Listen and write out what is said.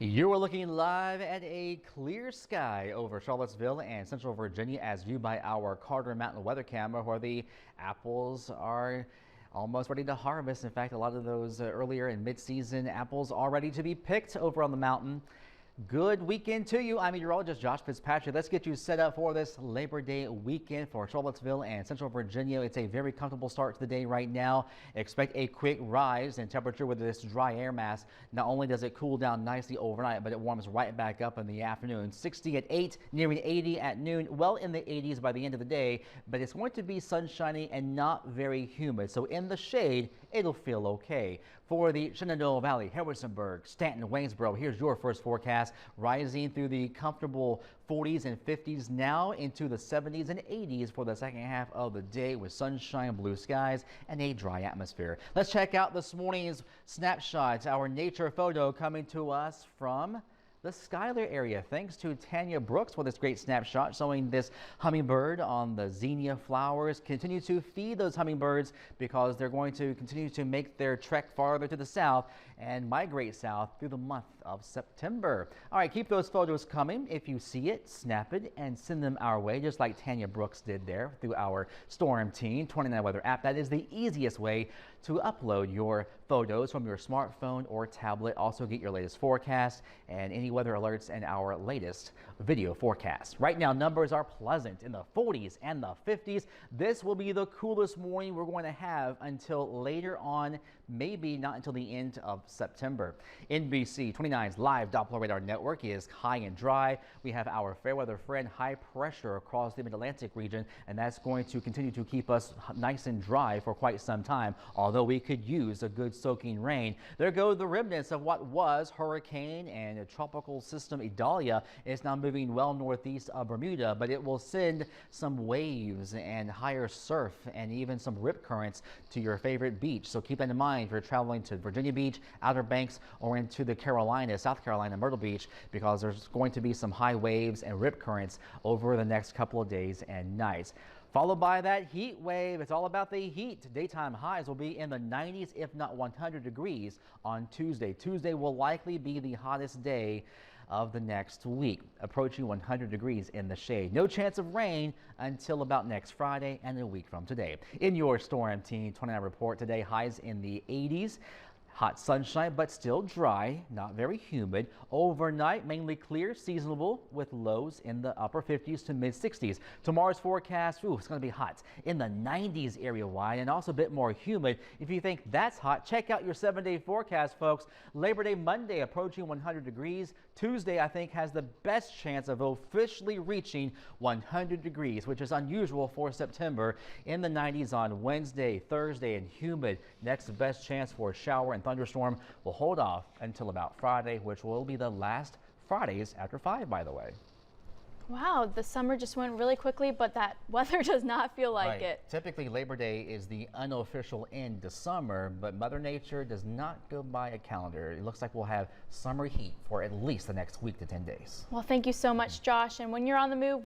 You are looking live at a clear sky over Charlottesville and Central Virginia as viewed by our Carter Mountain weather camera, where the apples are almost ready to harvest. In fact, a lot of those earlier and mid-season apples are ready to be picked over on the mountain. Good weekend to you. I'm meteorologist Josh Fitzpatrick. Let's get you set up for this Labor Day weekend for Charlottesville and Central Virginia. It's a very comfortable start to the day right now. Expect a quick rise in temperature with this dry air mass. Not only does it cool down nicely overnight, but it warms right back up in the afternoon. 60 at 8, nearing 80 at noon, well in the 80s by the end of the day, but it's going to be sunshiny and not very humid. So in the shade, it'll feel okay. For the Shenandoah Valley, Harrisonburg, Stanton, Waynesboro, here's your first forecast. Rising through the comfortable 40s and 50s now into the 70s and 80s for the second half of the day with sunshine, blue skies, and a dry atmosphere. Let's check out this morning's snapshots. Our nature photo coming to us from the Schuyler area. Thanks to Tanya Brooks for this great snapshot showing this hummingbird on the zinnia flowers. Continue to feed those hummingbirds because they're going to continue to make their trek farther to the south and migrate south through the month of September. All right, keep those photos coming. If you see it, snap it and send them our way, just like Tanya Brooks did there through our Storm Team 29 Weather app. That is the easiest way to upload your photos from your smartphone or tablet. Also get your latest forecast and any weather alerts and our latest video forecast. Right now, numbers are pleasant in the 40s and the 50s. This will be the coolest morning we're going to have until later on, maybe not until the end of September. NBC 29's live Doppler radar network is high and dry. We have our fair weather friend high pressure across the mid-Atlantic region, and that's going to continue to keep us nice and dry for quite some time, although we could use a good soaking rain. There go the remnants of what was hurricane and a tropical system Idalia. Is now moving well northeast of Bermuda, but it will send some waves and higher surf and even some rip currents to your favorite beach. So keep that in mind if you're traveling to Virginia Beach, Outer Banks, or into the Carolinas, South Carolina, Myrtle Beach, because there's going to be some high waves and rip currents over the next couple of days and nights. Followed by that heat wave. It's all about the heat. Daytime highs will be in the 90s, if not 100 degrees on Tuesday. Tuesday will likely be the hottest day of the next week, approaching 100 degrees in the shade. No chance of rain until about next Friday and a week from today. In your Storm Team 29 report today, highs in the 80s. Hot sunshine, but still dry, not very humid. Overnight, mainly clear, seasonable with lows in the upper 50s to mid 60s. Tomorrow's forecast, it's going to be hot in the 90s area wide and also a bit more humid. If you think that's hot, check out your 7-day forecast, folks. Labor Day Monday approaching 100 degrees. Tuesday, I think, has the best chance of officially reaching 100 degrees, which is unusual for September. In the 90s on Wednesday, Thursday, and humid. Next best chance for a shower and thunderstorm will hold off until about Friday, which will be the last Fridays after 5, by the way. Wow, the summer just went really quickly, but that weather does not feel like it. Typically, Labor Day is the unofficial end to summer, but Mother Nature does not go by a calendar. It looks like we'll have summer heat for at least the next week to 10 days. Well, thank you so much, Josh. And when you're on the move,